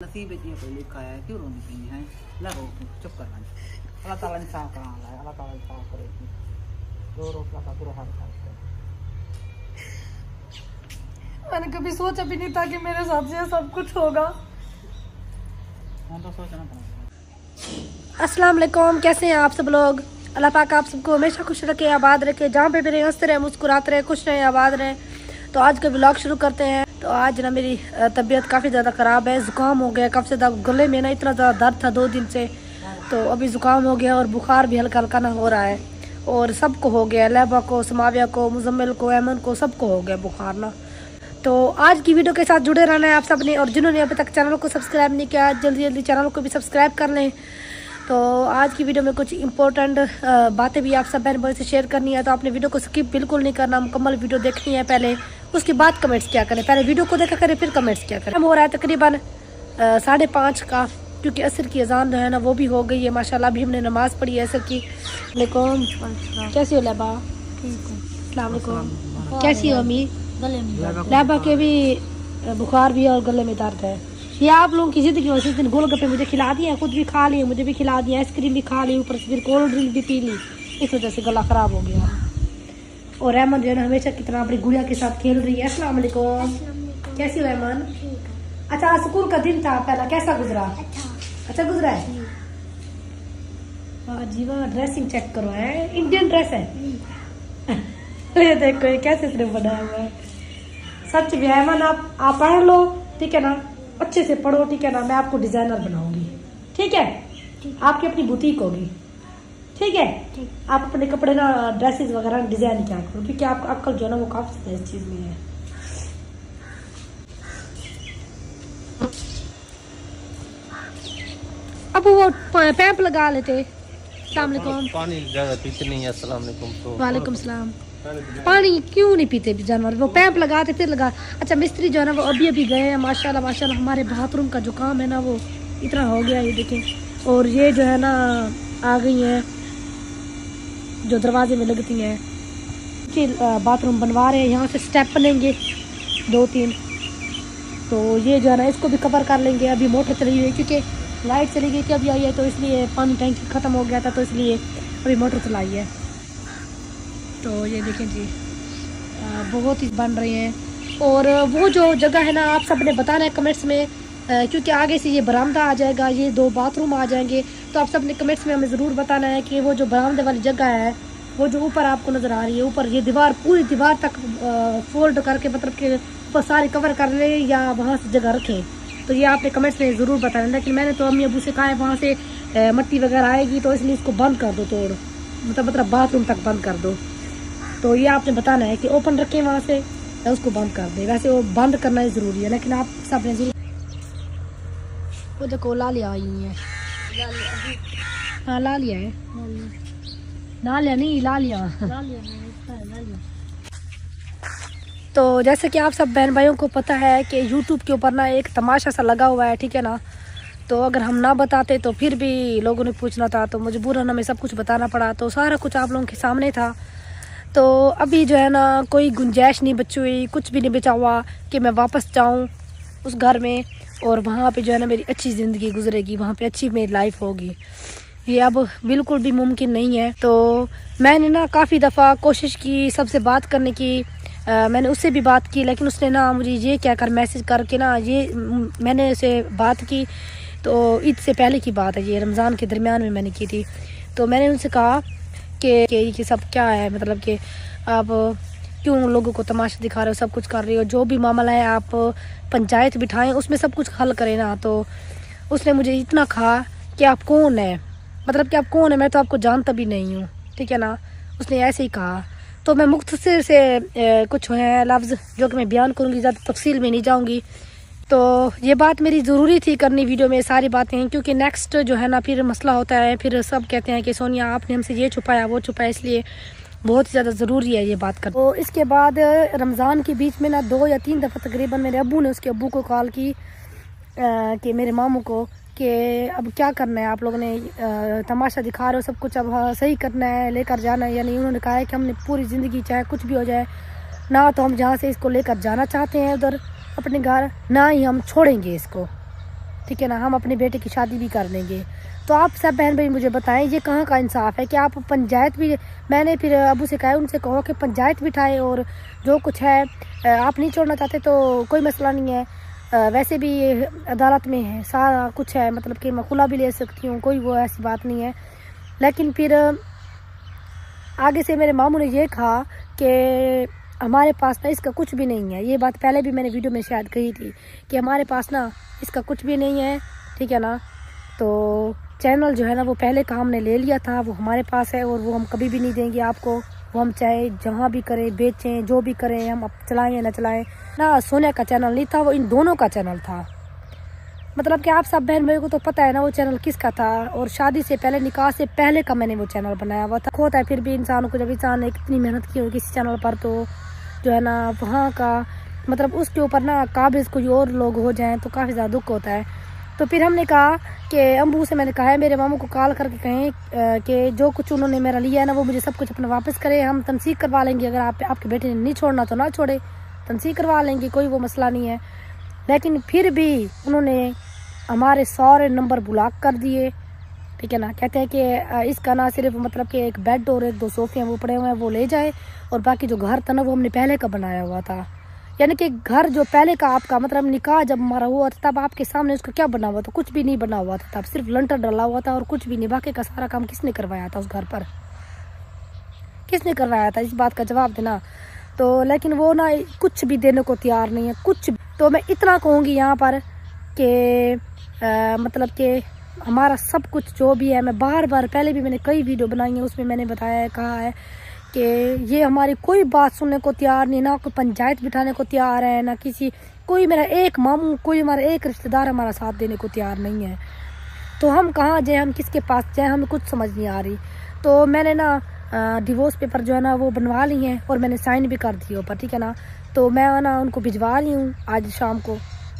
नसीब में कोई लिखा है क्यों रोनी चाहिए है लगो चुप करना अल्लाह ताला ने साफ करा है अल्लाह ताला ने साफ करेगी रो रो का पूरा हाल कर। मैंने कभी सोचा भी नहीं था कि मेरे साथ ये सब कुछ होगा। हम तो सोचना पड़ा। अस्सलाम वालेकुम, कैसे हैं आप सब लोग। अल्लाह पाक आप सबको हमेशा खुश रखे, आबाद रखे, जहाँ पे भी रहे हंसते रहे, मुस्कुराते रहे, खुश रहे, आबाद रहे। तो आज का व्लॉग शुरू करते हैं। तो आज ना मेरी तबीयत काफ़ी ज़्यादा ख़राब है, ज़ुकाम हो गया काफ़ी ज़्यादा, गले में ना इतना ज़्यादा दर्द था 2 दिन से। तो अभी ज़ुकाम हो गया और बुखार भी हल्का हल्का ना हो रहा है और सबको हो गया, लैबा को, समाविया को, मुजम्मिल को, एमन को, सबको हो गया बुखार ना। तो आज की वीडियो के साथ जुड़े रहना है आप सब ने, और जिन्होंने अभी तक चैनल को सब्सक्राइब नहीं किया जल्दी जल्दी चैनल को भी सब्सक्राइब कर लें। तो आज की वीडियो में कुछ इंपॉर्टेंट बातें भी आप सब बहन भाई से शेयर करनी है, तो आपने वीडियो को स्किप बिल्कुल नहीं करना, मुकम्मल वीडियो देखनी है पहले, उसके बाद कमेंट्स क्या करें। पहले वीडियो को देखा करें फिर कमेंट्स क्या करें। हो रहा है तकरीबन 5:30 का, क्योंकि असर की अजान जो है ना वो भी हो गई है माशाल्लाह। अभी हमने नमाज़ पढ़ी है असर की। वालेकुम, कैसी हो लैबा? अस्सलाम वालेकुम, कैसी हो अम्मी? लैबा के भी बुखार भी है और गले में दर्द है। ये आप लोगों की ज़िंदगी में, दिन गोलगप्पे मुझे खिला दिए, खुद भी खा लिए, मुझे भी खिला दिया, आइसक्रीम भी खा ली, ऊपर से फिर कोल्ड ड्रिंक भी पी ली, इस वजह से गला ख़राब हो गया। और रहमान जो है ना हमेशा कितना अपनी गुड़िया के साथ खेल रही है। अस्सलाम वालेकुम, कैसी हो रहमान? अच्छा, स्कूल का दिन था पहला, कैसा गुजरा? अच्छा गुजरा है। वाह जी वाह, ड्रेसिंग चेक करो, है इंडियन ड्रेस है। ये देखो ये कैसे सिर्फ बनाया हुआ है। सच में रहमान आप पढ़ लो, ठीक है ना, अच्छे से पढ़ो, ठीक है ना, मैं आपको डिजाइनर बनाऊंगी, ठीक है? आपकी अपनी बुटीक होगी, ठीक है? आप अपने कपड़े ना, ड्रेसेस वगैरह डिजाइन क्या करो, क्योंकि आप अक्ल जो है ना वो काफी ज्यादा इस चीज में है। अब वो पैंप लगा लेते। अस्सलाम वालेकुम। पानी ज्यादा पीते नहीं है। अस्सलाम वालेकुम। तो वालेकुम सलाम। पानी क्यों नहीं पीते जानवर, वो पैंप लगाते फिर लगा। अच्छा, मिस्त्री जो है ना वो अभी अभी गए हैं माशाल्लाह माशाल्लाह। हमारे बाथरूम का जो काम है ना वो इतना हो गया, ये देखें। और ये जो है ना आ गई हैं जो दरवाजे में लगती हैं, कि बाथरूम बनवा रहे हैं, यहाँ से स्टेप बनेंगे 2-3। तो ये जो है ना इसको भी कवर कर लेंगे। अभी मोटर चली हुई है क्योंकि लाइट चली गई थी अभी आई है, तो इसलिए पानी टैंकी ख़त्म हो गया था, तो इसलिए अभी मोटर चलाई है। तो ये देखें जी, बहुत ही बन रहे हैं। और वो जो जगह है ना आप सब ने बताना है कमेंट्स में, क्योंकि आगे से ये बरामदा आ जाएगा, ये 2 बाथरूम आ जाएंगे। तो आप सब ने कमेंट्स में हमें ज़रूर बताना है कि वो जो बरामदे वाली जगह है, वो जो ऊपर आपको नज़र आ रही है, ऊपर ये दीवार पूरी दीवार तक फोल्ड करके, मतलब कि ऊपर सारे कवर कर ले या वहाँ से जगह रखें। तो ये आपने कमेंट्स में ज़रूर बताना है। लेकिन मैंने तो अम्मी अबू से कहा है वहाँ से मट्टी वगैरह आएगी, तो इसलिए इसको बंद कर दो, तोड़ मतलब बाथरूम तक बंद कर दो। तो ये आपने बताना है कि ओपन रखें वहाँ से या उसको बंद कर दें। वैसे वो बंद करना ही ज़रूरी है, लेकिन आप सब ने जरूर। वो देखो लालिया आई है। हाँ लालिया है, लालिया नहीं लालिया। तो जैसे कि आप सब बहन भाइयों को पता है कि YouTube के ऊपर ना एक तमाशा सा लगा हुआ है, ठीक है ना। तो अगर हम ना बताते तो फिर भी लोगों ने पूछना था, तो मजबूरन हमें सब कुछ बताना पड़ा। तो सारा कुछ आप लोगों के सामने था। तो अभी जो है ना कोई गुंजाइश नहीं बची हुई, कुछ भी नहीं बचा हुआ कि मैं वापस जाऊं उस घर में और वहाँ पे जो है ना मेरी अच्छी ज़िंदगी गुजरेगी, वहाँ पे अच्छी मेरी लाइफ होगी। ये अब बिल्कुल भी मुमकिन नहीं है। तो मैंने ना काफ़ी दफ़ा कोशिश की सबसे बात करने की, मैंने उससे भी बात की, लेकिन उसने ना मुझे ये क्या कर मैसेज करके ना, ये मैंने उसे बात की तो ईद से पहले की बात है, ये रमज़ान के दरमियान में मैंने की थी। तो मैंने उनसे कहा कि ये सब क्या है, मतलब कि आप क्यों लोगों को तमाशा दिखा रहे हो, सब कुछ कर रहे हो, जो भी मामला है आप पंचायत बिठाएं, उसमें सब कुछ हल करें ना। तो उसने मुझे इतना कहा कि आप कौन है, मतलब कि आप कौन है, मैं तो आपको जानता भी नहीं हूँ, ठीक है ना। उसने ऐसे ही कहा। तो मैं मुख्तसर से कुछ है लफ्ज़ जो कि मैं बयान करूँगी, ज़्यादा तफसील में नहीं जाऊँगी। तो ये बात मेरी ज़रूरी थी करनी वीडियो में सारी बातें, क्योंकि नेक्स्ट जो है ना फिर मसला होता है, फिर सब कहते हैं कि सोनिया आपने हमसे ये छुपाया वो छुपाया, इसलिए बहुत ही ज़्यादा ज़रूरी है ये बात कर। तो इसके बाद रमज़ान के बीच में ना 2 या 3 दफ़ा तकरीबन मेरे अब्बू ने उसके अब्बू को कॉल की कि मेरे मामू को, कि अब क्या करना है, आप लोगों ने तमाशा दिखा रहे हो, सब कुछ अब सही करना है, लेकर जाना है या नहीं। उन्होंने कहा है कि हमने पूरी ज़िंदगी चाहे कुछ भी हो जाए ना, तो हम जहाँ से इसको लेकर जाना चाहते हैं उधर अपने घर, ना ही हम छोड़ेंगे इसको, ठीक है ना, हम अपने बेटे की शादी भी कर लेंगे। तो आप सब बहन भाई मुझे बताएं ये कहाँ का इंसाफ है कि आप पंचायत भी, मैंने फिर अबू से कहा, उनसे कहो कि पंचायत बिठाए और जो कुछ है आप नहीं छोड़ना चाहते तो कोई मसला नहीं है, वैसे भी अदालत में है सारा कुछ है, मतलब कि मैं खुला भी ले सकती हूँ, कोई वो ऐसी बात नहीं है। लेकिन फिर आगे से मेरे मामू ने ये कहा कि हमारे पास ना इसका कुछ भी नहीं है। ये बात पहले भी मैंने वीडियो में शायद कही थी कि हमारे पास ना इसका कुछ भी नहीं है, ठीक है ना। तो चैनल जो है ना वो पहले का हमने ले लिया था, वो हमारे पास है और वो हम कभी भी नहीं देंगे आपको। वो हम चाहे जहाँ भी करें, बेचें, जो भी करें, हम अब चलाएं या ना चलाएं ना। सोनिया का चैनल नहीं था, वो इन दोनों का चैनल था। मतलब कि आप सब बहन भाई को तो पता है ना वो चैनल किसका था। और शादी से पहले, निकाह से पहले का मैंने वो चैनल बनाया हुआ था। होता है फिर भी इंसानों को, जब इंसान ने कितनी मेहनत की हो किसी चैनल पर, तो जो है ना वहाँ का मतलब उसके ऊपर ना काबिज कोई और लोग हो जाएं तो काफ़ी ज़्यादा दुख होता है। तो फिर हमने कहा कि अम्बू से मैंने कहा है मेरे मामू को कॉल करके कहें कि जो कुछ उन्होंने मेरा लिया है ना वो मुझे सब कुछ अपना वापस करे, हम तनसीक करवा लेंगे। अगर आपके बेटे ने नहीं छोड़ना तो ना छोड़े, तनसीक करवा लेंगे, कोई वो मसला नहीं है। लेकिन फिर भी उन्होंने हमारे सारे नंबर ब्लॉक कर दिए, ठीक है ना। कहते हैं कि इसका ना सिर्फ मतलब कि एक बेड और एक दो सोफे हैं वो पड़े हुए हैं, वो ले जाए, और बाकी जो घर था ना वो हमने पहले का बनाया हुआ था। यानी कि घर जो पहले का आपका, मतलब निकाह जब हमारा हुआ था तब आपके सामने उसका क्या बना हुआ था, कुछ भी नहीं बना हुआ था तब, सिर्फ लंटर डला हुआ था और कुछ भी नहीं। बाकी का सारा काम किसने करवाया था उस घर पर, किसने करवाया था, इस बात का जवाब देना। तो लेकिन वो ना कुछ भी देने को तैयार नहीं है, कुछ भी। तो मैं इतना कहूँगी यहाँ पर कि मतलब कि हमारा सब कुछ जो भी है, मैं बार बार पहले भी मैंने कई वीडियो बनाई है, उसमें मैंने बताया है, कहा है कि ये हमारी कोई बात सुनने को तैयार नहीं, ना कोई पंचायत बिठाने को तैयार है, ना किसी, कोई मेरा एक मामू, कोई हमारा एक रिश्तेदार हमारा साथ देने को तैयार नहीं है। तो हम कहाँ जाए, हम किसके पास जाए, हमें कुछ समझ नहीं आ रही। तो मैंने ना डिवोर्स पेपर जो है ना वो बनवा ली हैं और मैंने साइन भी कर दिए ऊपर, ठीक है ना। तो मैं ना उनको भिजवा रही हूँ आज शाम को,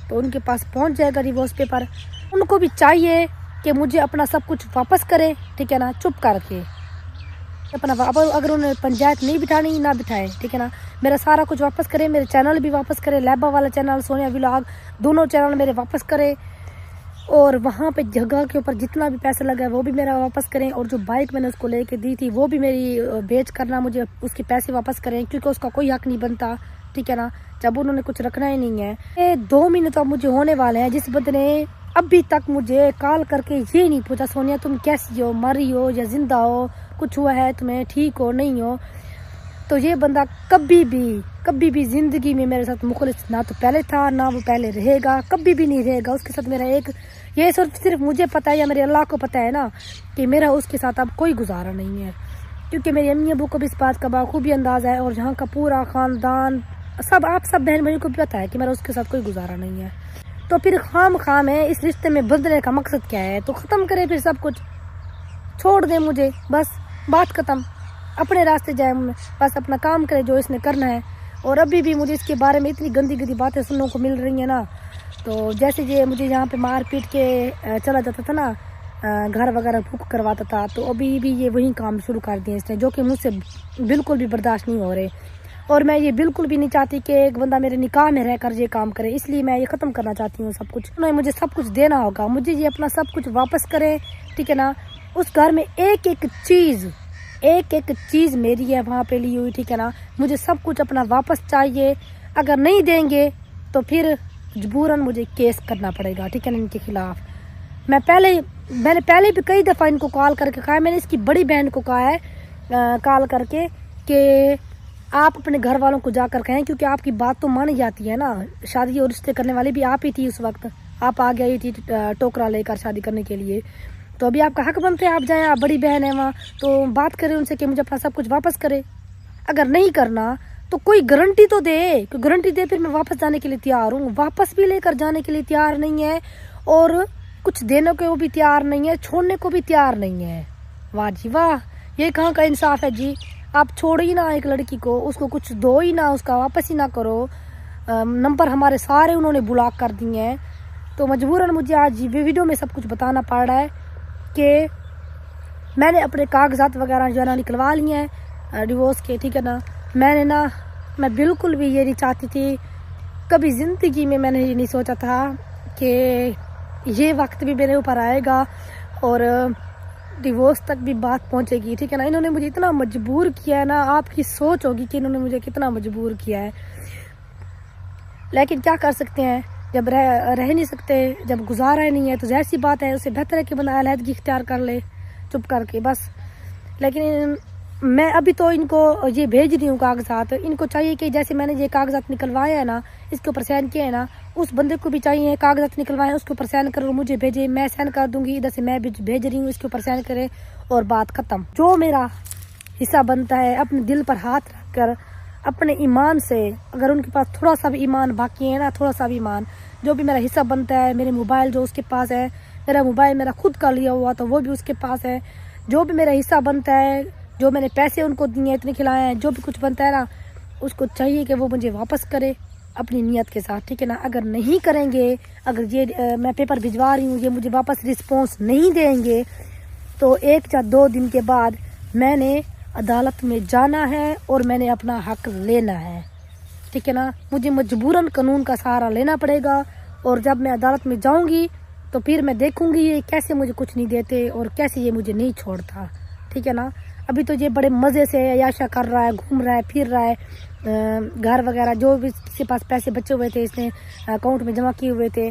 तो उनके पास पहुँच जाएगा डिवोर्स पेपर। उनको भी चाहिए कि मुझे अपना सब कुछ वापस करे, ठीक है ना, चुप करके अपना। अगर उन्हें पंचायत नहीं बिठानी ना बिठाए, ठीक है ना, मेरा सारा कुछ वापस करे, मेरे चैनल भी वापस करे, लैबा वाला चैनल, सोनिया व्लॉग, दोनों चैनल मेरे वापस करे। और वहाँ पे जगह के ऊपर जितना भी पैसा लगा है वो भी मेरा वापस करें। और जो बाइक मैंने उसको लेके दी थी वो भी मेरी बेच करना, मुझे उसके पैसे वापस करें, क्योंकि उसका कोई हक नहीं बनता, ठीक है ना, जब उन्होंने कुछ रखना ही नहीं है। ये 2 महीने तो अब मुझे होने वाले हैं, जिस बंदे ने अभी तक मुझे कॉल करके ये नहीं पूछा सोनिया तुम कैसी हो, मरी हो या जिंदा हो, कुछ हुआ है तुम्हें, ठीक हो नहीं हो। तो ये बंदा कभी भी ज़िंदगी में मेरे साथ मुखलिस ना तो पहले था, ना वो पहले रहेगा, कभी भी नहीं रहेगा। उसके साथ मेरा एक, ये सिर्फ मुझे पता है या मेरे अल्लाह को पता है ना कि मेरा उसके साथ अब कोई गुजारा नहीं है, क्योंकि मेरी अम्मी अबू को भी इस बात का बाखूबी अंदाज़ा है और यहाँ का पूरा ख़ानदान, सब आप सब बहन भाइयों को भी पता है कि मेरा उसके साथ कोई गुजारा नहीं है। तो फिर खाम है इस रिश्ते में बदलने का मकसद क्या है, तो ख़त्म करे फिर सब कुछ, छोड़ दे मुझे, बस बात ख़त्म, अपने रास्ते जाए, बस अपना काम करे जो इसने करना है। और अभी भी मुझे इसके बारे में इतनी गंदी बातें सुनने को मिल रही हैं ना, तो जैसे ये मुझे यहाँ पे मार पीट के चला जाता था ना, घर वगैरह बुक करवाता था, तो अभी भी ये वही काम शुरू कर दिए इसने, जो कि मुझसे बिल्कुल भी बर्दाश्त नहीं हो रहे। और मैं ये बिल्कुल भी नहीं चाहती कि एक बंदा मेरे निकाह में रहकर ये काम करे, इसलिए मैं ये ख़त्म करना चाहती हूँ सब कुछ। मुझे सब कुछ देना होगा, मुझे ये अपना सब कुछ वापस करे, ठीक है ना। उस घर में एक एक चीज़ मेरी है वहाँ पे ली हुई, ठीक है ना। मुझे सब कुछ अपना वापस चाहिए, अगर नहीं देंगे तो फिर मजबूरन मुझे केस करना पड़ेगा, ठीक है ना, इनके खिलाफ। मैंने पहले भी कई दफ़ा इनको कॉल करके कहा है, मैंने इसकी बड़ी बहन को कहा है कॉल करके कि आप अपने घर वालों को जाकर कहें, क्योंकि आपकी बात तो मानी जाती है ना। शादी और रिश्ते करने वाली भी आप ही थी उस वक्त, आप आ गई थी टोकरा लेकर शादी करने के लिए, तो अभी आपका हक बनता है आप जाएं, आप बड़ी बहन है वहाँ, तो बात करें उनसे कि मुझे अपना सब कुछ वापस करे। अगर नहीं करना तो कोई गारंटी तो दे, कोई गारंटी दे, फिर मैं वापस जाने के लिए तैयार हूँ। वापस भी लेकर जाने के लिए तैयार नहीं है और कुछ देने को भी तैयार नहीं है, छोड़ने को भी तैयार नहीं है। वाह जी वाह, ये कहाँ का इंसाफ है जी। आप छोड़ ही ना एक लड़की को, उसको कुछ दो ही ना, उसका वापस ही ना करो। नंबर हमारे सारे उन्होंने ब्लॉक कर दिए हैं। तो मजबूरन मुझे आज वीडियो में सब कुछ बताना पड़ रहा है कि मैंने अपने कागजात वगैरह जो है ना निकलवा लिए हैं डिवोर्स के, ठीक है ना। मैं बिल्कुल भी ये नहीं चाहती थी, कभी ज़िंदगी में मैंने ये नहीं सोचा था कि ये वक्त भी मेरे ऊपर आएगा और डिवोर्स तक भी बात पहुंचेगी, ठीक है ना। इन्होंने मुझे इतना मजबूर किया है ना, आपकी सोच होगी कि इन्होंने मुझे कितना मजबूर किया है, लेकिन क्या कर सकते हैं, जब रह नहीं सकते, जब गुजारा ही नहीं है तो जाहिर सी बात है उससे बेहतर है कि बंदा अलहदगी इख्तियार कर ले चुप करके बस। लेकिन मैं अभी तो इनको ये भेज रही हूँ कागजात। इनको चाहिए कि जैसे मैंने ये कागजात निकलवाए हैं ना, इसके ऊपर साइन किए हैं ना, उस बंदे को भी चाहिए कागजात निकलवाएं, उसके ऊपर साइन करो, मुझे भेजे, मैं साइन कर दूंगी, इधर से मैं भेज रही हूँ, इसके ऊपर साइन करे और बात खत्म। जो मेरा हिस्सा बनता है अपने दिल पर हाथ रख कर अपने ईमान से, अगर उनके पास थोड़ा सा भी ईमान बाकी है ना, थोड़ा सा भी ईमान, जो भी मेरा हिस्सा बनता है, मेरे मोबाइल जो उसके पास है, मेरा मोबाइल मेरा खुद का लिया हुआ तो वो भी उसके पास है, जो भी मेरा हिस्सा बनता है, जो मैंने पैसे उनको दिए इतने खिलाए हैं, जो भी कुछ बनता है ना, उसको चाहिए कि वो मुझे वापस करे अपनी नीयत के साथ, ठीक है ना। अगर नहीं करेंगे, अगर ये मैं पेपर भिजवा रही हूँ, ये मुझे वापस रिस्पॉन्स नहीं देंगे तो 1 या 2 दिन के बाद मैंने अदालत में जाना है और मैंने अपना हक लेना है, ठीक है ना। मुझे मजबूरन कानून का सहारा लेना पड़ेगा और जब मैं अदालत में जाऊंगी तो फिर मैं देखूंगी ये कैसे मुझे कुछ नहीं देते और कैसे ये मुझे नहीं छोड़ता, ठीक है ना। अभी तो ये बड़े मज़े से याशा कर रहा है, घूम रहा है, फिर रहा है, घर वगैरह जो भी किसी पास पैसे बचे हुए थे इसने अकाउंट में जमा किए हुए थे,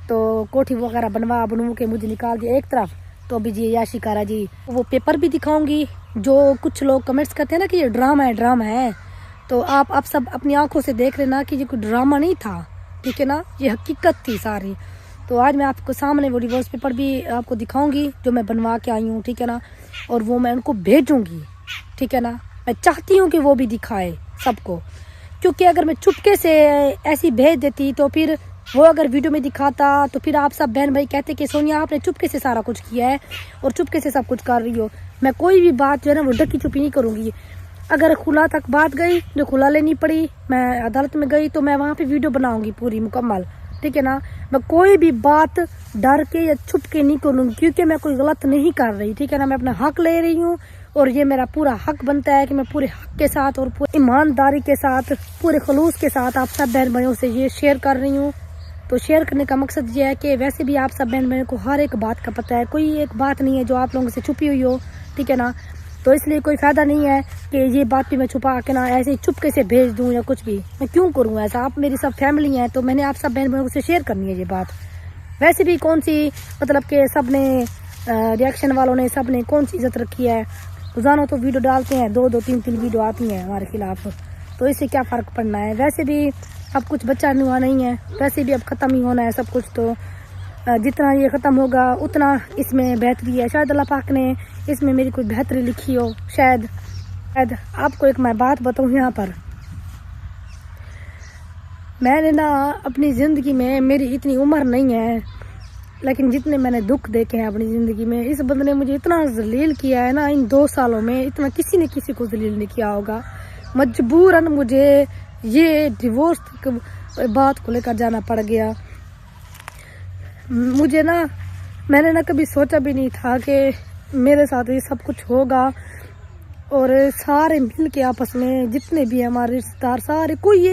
तो कोठी वगैरह बनवा के मुझे निकाल दिया एक तरफ, तो अभी जी याशी करा जी। वो पेपर भी दिखाऊंगी। जो कुछ लोग कमेंट्स करते हैं ना कि ये ड्रामा है, तो आप सब अपनी आंखों से देख लेना कि ये कोई ड्रामा नहीं था, ठीक है ना, ये हकीकत थी सारी। तो आज मैं आपको सामने वो डिवोर्स पेपर भी आपको दिखाऊंगी जो मैं बनवा के आई हूँ, ठीक है ना, और वो मैं उनको भेजूंगी, ठीक है ना। मैं चाहती हूँ कि वो भी दिखाए सबको, क्योंकि अगर मैं चुपके से ऐसी भेज देती तो फिर वो अगर वीडियो में दिखाता तो फिर आप सब बहन भाई कहते कि सोनिया आपने चुपके से सारा कुछ किया है और चुपके से सब कुछ कर रही हो। मैं कोई भी बात जो है ना वो ढकी छुपी नहीं करूँगी। अगर खुला तक बात गई, जो खुला लेनी पड़ी, मैं अदालत में गई तो मैं वहाँ पे वीडियो बनाऊंगी पूरी मुकम्मल, ठीक है ना। मैं कोई भी बात डर के या छुप के नहीं करूँगी, क्योंकि मैं कोई गलत नहीं कर रही, ठीक है ना। मैं अपना हक ले रही हूँ और ये मेरा पूरा हक बनता है कि मैं पूरे हक के साथ और पूरी ईमानदारी के साथ, पूरे खलूस के साथ आप सब बहन भाइयों से ये शेयर कर रही हूँ। तो शेयर करने का मकसद ये है कि वैसे भी आप सब बहन भाइयों को हर एक बात का पता है, कोई एक बात नहीं है जो आप लोगों से छुपी हुई हो, ठीक है ना। तो इसलिए कोई फ़ायदा नहीं है कि ये बात भी मैं छुपा के ना ऐसे ही चुपके से भेज दूँ या कुछ भी। मैं क्यों करूँ ऐसा, आप मेरी सब फैमिली हैं तो मैंने आप सब बहन भाइयों से शेयर करनी है ये बात। वैसे भी कौन सी मतलब कि सब ने रिएक्शन वालों ने सब ने कौन सी इज्जत रखी है, रोज़ाना तो वीडियो डालते हैं, 2-2, 3-3 वीडियो आती हैं हमारे खिलाफ, तो इससे क्या फ़र्क पड़ना है। वैसे भी अब कुछ बच्चा हुआ नहीं है, वैसे भी अब ख़त्म ही होना है सब कुछ, तो जितना ये ख़त्म होगा उतना इसमें बेहतरी है। शायद अल्लाह पाक ने इसमें मेरी कोई बेहतरी लिखी हो, शायद। आपको एक मैं बात बताऊँ यहाँ पर, मैंने ना अपनी ज़िंदगी में, मेरी इतनी उम्र नहीं है लेकिन जितने मैंने दुख देखे हैं अपनी ज़िंदगी में, इस बंदे ने मुझे इतना जलील किया है ना, इन 2 सालों में इतना किसी ने किसी को जलील नहीं किया होगा। मजबूरन मुझे ये डिवोर्स बात को लेकर जाना पड़ गया। मुझे ना, मैंने ना कभी सोचा भी नहीं था कि मेरे साथ ये सब कुछ होगा, और सारे मिल के आपस में जितने भी हमारे रिश्तेदार सारे, कोई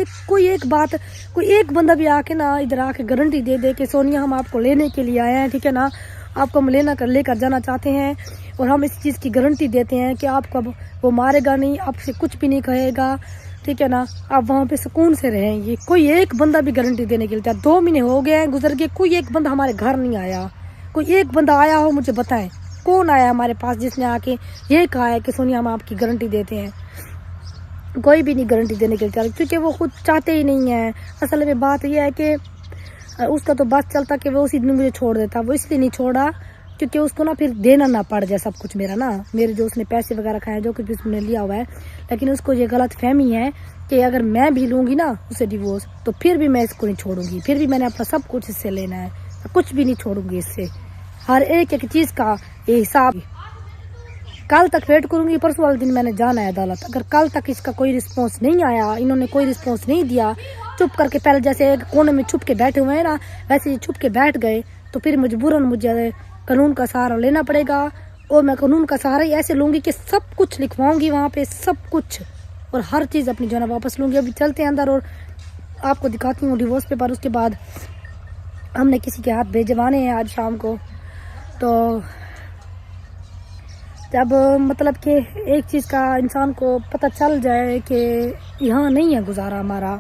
एक बंदा भी आके ना इधर आके गारंटी दे दे कि सोनिया हम आपको लेने के लिए आए हैं, ठीक है ना, आपको हम लेकर जाना चाहते हैं और हम इस चीज़ की गारंटी देते हैं कि आपको वो मारेगा नहीं, आपसे कुछ भी नहीं कहेगा, ठीक है ना, आप वहाँ पे सुकून से रहेंगे। कोई एक बंदा भी गारंटी देने के लिए, 2 महीने हो गए हैं गुजर गए, कोई एक बंदा हमारे घर नहीं आया। कोई एक बंदा आया हो मुझे बताएं, कौन आया हमारे पास जिसने आके ये कहा है कि सोनिया हम आपकी गारंटी देते हैं। कोई भी नहीं गारंटी देने के लिए तैयार, क्योंकि वो खुद चाहते ही नहीं है। असल में बात यह है कि उसका तो बस चलता कि वो उसी दिन मुझे छोड़ देता, वो इसलिए नहीं छोड़ा क्योंकि उसको ना फिर देना ना पड़ जाए सब कुछ मेरे जो उसने पैसे वगैरह खाए, जो कुछ भी उसने लिया हुआ है। लेकिन उसको ये गलत फहमी है कि अगर मैं भी लूँगी ना उसे डिवोर्स तो फिर भी मैं इसको नहीं छोड़ूंगी, फिर भी मैंने अपना सब कुछ इससे लेना है, कुछ भी नहीं छोड़ूंगी इससे, हर एक चीज़ का ये हिसाब। कल तक वेट करूंगी, परसों वाले दिन मैंने जाना है अदालत। अगर कल तक इसका कोई रिस्पांस नहीं आया, इन्होंने कोई रिस्पांस नहीं दिया, चुप करके पहले जैसे एक कोने में छुप के बैठे हुए हैं ना, वैसे ही छुप के बैठ गए, तो फिर मजबूरन मुझे कानून का सहारा लेना पड़ेगा। और मैं कानून का सहारा ही ऐसे लूँगी कि सब कुछ लिखवाऊँगी वहाँ पे, सब कुछ, और हर चीज़ अपनी जो है वापस लूँगी। अभी चलते हैं अंदर और आपको दिखाती हूँ डिवोर्स पेपर, उसके बाद हमने किसी के हाथ भेजवाने हैं आज शाम को। तो जब मतलब कि एक चीज़ का इंसान को पता चल जाए कि यहाँ नहीं है गुजारा, हमारा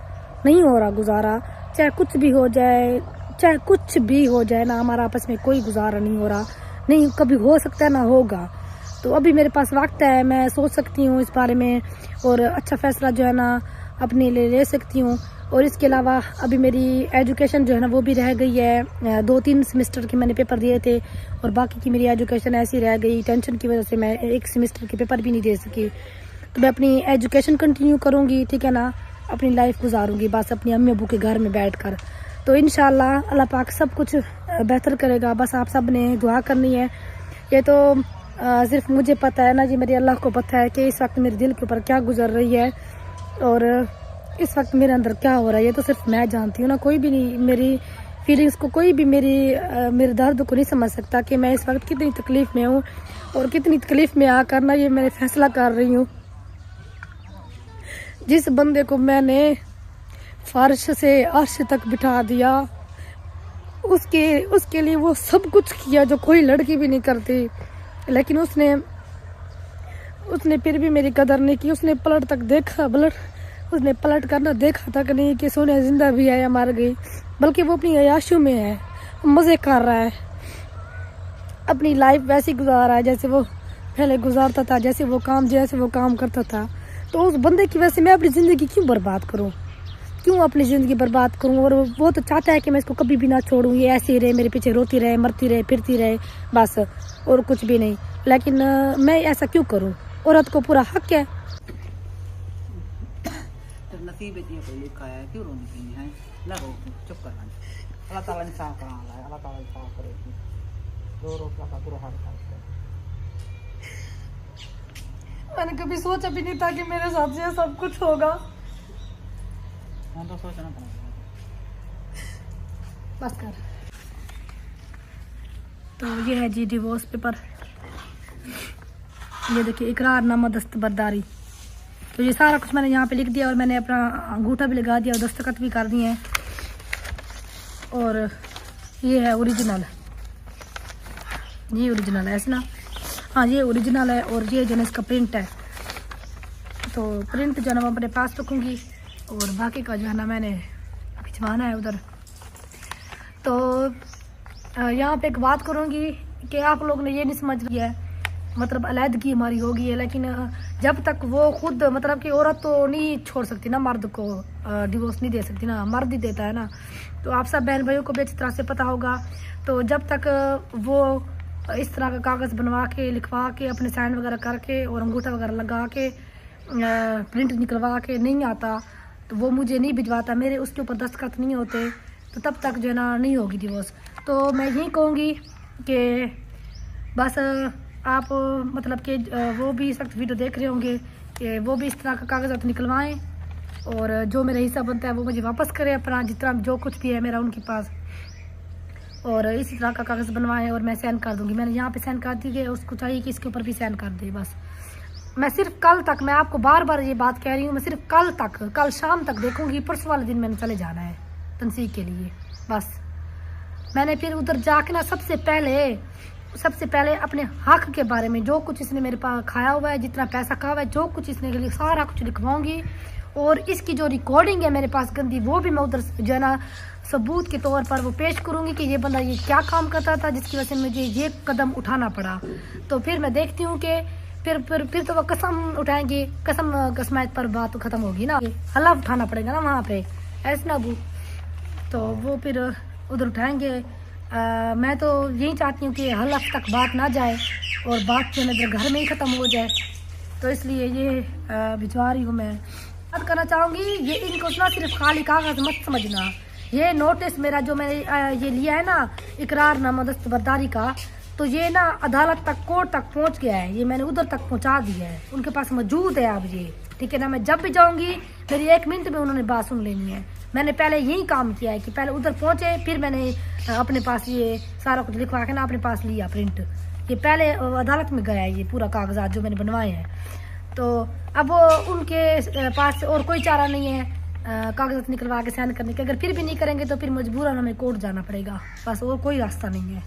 नहीं हो रहा गुजारा, चाहे कुछ भी हो जाए, चाहे कुछ भी हो जाए ना, हमारा आपस में कोई गुजारा नहीं हो रहा, नहीं कभी हो सकता है ना होगा। तो अभी मेरे पास वक्त है, मैं सोच सकती हूँ इस बारे में और अच्छा फैसला जो है ना अपने लिए ले सकती हूँ। और इसके अलावा अभी मेरी एजुकेशन जो है ना वो भी रह गई है, 2-3 सेमेस्टर के मैंने पेपर दिए थे और बाकी की मेरी एजुकेशन ऐसी रह गई। टेंशन की वजह से मैं एक सेमेस्टर के पेपर भी नहीं दे सकी। तो मैं अपनी एजुकेशन कंटिन्यू करूँगी, ठीक है ना, अपनी लाइफ गुजारूँगी बस अपनी अम्मी अबू के घर में बैठ कर। तो इंशाल्लाह अल्लाह पाक सब कुछ बेहतर करेगा, बस आप सब ने दुआ करनी है। ये तो सिर्फ मुझे पता है ना, ये मेरे अल्लाह को पता है कि इस वक्त मेरे दिल के ऊपर क्या गुजर रही है और इस वक्त मेरे अंदर क्या हो रहा है, ये तो सिर्फ मैं जानती हूँ ना। कोई भी नहीं मेरी फीलिंग्स को, कोई भी मेरे दर्द को नहीं समझ सकता कि मैं इस वक्त कितनी तकलीफ़ में हूँ और कितनी तकलीफ़ में आकर ना ये मैं फैसला कर रही हूँ। जिस बंदे को मैंने फर्श से अर्श तक बिठा दिया, उसके लिए वो सब कुछ किया जो कोई लड़की भी नहीं करती, लेकिन उसने फिर भी मेरी कदर नहीं की। उसने पलट तक देखा, उसने पलट कर ना देखा तक नहीं कि सोनिया जिंदा भी है या मर गई, बल्कि वो अपनी अयाशों में है, मज़े कर रहा है, अपनी लाइफ वैसी गुजार रहा है जैसे वो पहले गुजारता था, जैसे वो काम करता था। तो उस बंदे की वजह से मैं अपनी ज़िंदगी क्यों बर्बाद करूँ, क्यों अपनी ज़िंदगी बर्बाद करूँ? और वो तो चाहता है कि मैं इसको कभी भी ना छोड़ूँ, ये ऐसे ही रहे, मेरे पीछे रोती रहे, मरती रहे, फिरती रहे, बस और कुछ भी नहीं। लेकिन मैं ऐसा क्यों करूँ? औरत को पूरा हक है। तो नसीब इतनी कोई लिखा है, क्यों रोनी पीनी है? लगो चुप कर, अल्लाह ताला ने साफ करा है, अल्लाह ताला साफ करेगी। रो का बुरा हाल है। मैंने कभी सोचा भी नहीं था कि मेरे साथ ये सब कुछ होगा। हाँ तो सोचना पड़ेगा, बस कर। तो ये है जी डिवोर्स पेपर, ये देखिए इकरारनामा दस्तबरदारी। तो ये सारा कुछ मैंने यहाँ पे लिख दिया और मैंने अपना अंगूठा भी लगा दिया और दस्तखत भी कर दिए हैं। और ये है ओरिजिनल, ये ओरिजिनल है ऐसे ना, हाँ ये ओरिजिनल है और ये जो है इसका प्रिंट है। तो प्रिंट जो है ना मैं अपने पास रखूँगी और बाकी का जो है ना मैंने भिजवाना है उधर। तो यहाँ पे एक बात करूँगी कि आप लोग ने ये नहीं समझ लिया है, मतलब अलहदगी हमारी हो गई है, लेकिन जब तक वो खुद मतलब कि औरत तो नहीं छोड़ सकती ना, मर्द को डिवोर्स नहीं दे सकती ना, मर्द ही देता है ना। तो आप सब बहन भाइयों को भी अच्छी तरह से पता होगा। तो जब तक वो इस तरह का कागज़ बनवा के लिखवा के अपने साइन वगैरह करके और अंगूठा वगैरह लगा के प्रिंट निकलवा के नहीं आता, तो वो मुझे नहीं भिजवाता, मेरे उसके ऊपर दस्तखत नहीं होते, तो तब तक जो है ना नहीं होगी डिवोर्स। तो मैं यही कहूँगी कि बस आप मतलब कि वो भी इस वक्त वीडियो देख रहे होंगे कि वो भी इस तरह का कागज़ात निकलवाएं और जो मेरा हिस्सा बनता है वो मुझे वापस करें, अपना जितना जो कुछ भी है मेरा उनके पास, और इसी तरह का कागज़ बनवाएं और मैं साइन कर दूँगी। मैंने यहाँ पे साइन कर दी है, उसको चाहिए कि इसके ऊपर भी साइन कर दे। बस मैं सिर्फ कल तक, मैं आपको बार बार ये बात कह रही हूँ, मैं सिर्फ कल शाम तक देखूँगी। परसों वाले दिन मैंने चले जाना है तनसीह के लिए। बस मैंने फिर उधर जाके ना सबसे पहले अपने हक के बारे में, जो कुछ इसने मेरे पास खाया हुआ है, जितना पैसा खाया हुआ है, जो कुछ इसने के लिए सारा कुछ लिखवाऊंगी। और इसकी जो रिकॉर्डिंग है मेरे पास गंदी, वो भी मैं उधर जो है ना सबूत के तौर पर वो पेश करूंगी कि ये बंदा ये क्या काम करता था जिसकी वजह से मुझे ये कदम उठाना पड़ा। तो फिर मैं देखती हूँ कि फिर तो वो कसम उठाएंगे, कसमायत पर बात खत्म होगी ना, हल्ला उठाना पड़ेगा ना वहाँ पे, ऐसे ना अबू। तो वो फिर उधर उठाएंगे। मैं तो यही चाहती हूँ कि हल्ला तक बात ना जाए और बात जो है घर में ही ख़त्म हो जाए। तो इसलिए ये भिजवा रही हूँ। मैं बात करना चाहूँगी, ये इनको ना सिर्फ खाली कागज़ मत समझना, ये नोटिस मेरा जो मैंने ये लिया है ना इकरारनामा दस्तबरदारी का, तो ये ना अदालत तक, कोर्ट तक पहुँच गया है, ये मैंने उधर तक पहुँचा दिया है, उनके पास मौजूद है अब ये, ठीक है ना। मैं जब भी जाऊँगी मेरी 1 मिनट में उन्होंने बात सुन लेनी है। मैंने पहले यही काम किया है कि पहले उधर पहुँचे, फिर मैंने अपने पास ये सारा कुछ लिखवा के ना अपने पास लिया प्रिंट। ये पहले अदालत में गया है ये पूरा कागजात जो मैंने बनवाए हैं। तो अब उनके पास और कोई चारा नहीं है कागजात निकलवा के साइन करने के। अगर फिर भी नहीं करेंगे तो फिर मजबूरन हमें कोर्ट जाना पड़ेगा, बस और कोई रास्ता नहीं है।